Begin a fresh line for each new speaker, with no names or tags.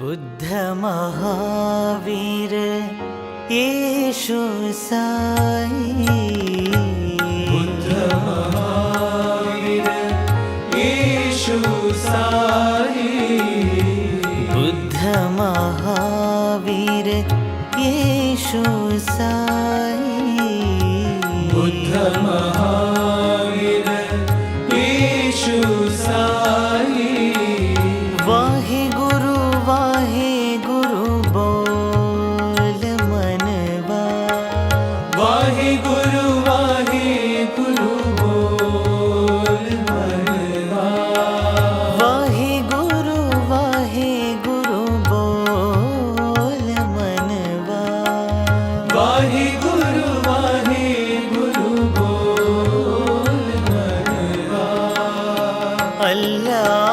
बुद्ध महावीर येशु साई।
बुद्ध महावीर येशु साई।
बुद्ध महावीर येशु साई।
बुद्ध महावीर येशु साई।
वाहे गुरु बोल मनवा।
वाहे गुरु बोल मनवा।
वाहे गुरु बोल मनवा।
वाहे गुरु बोल मनवा।
अल्लाह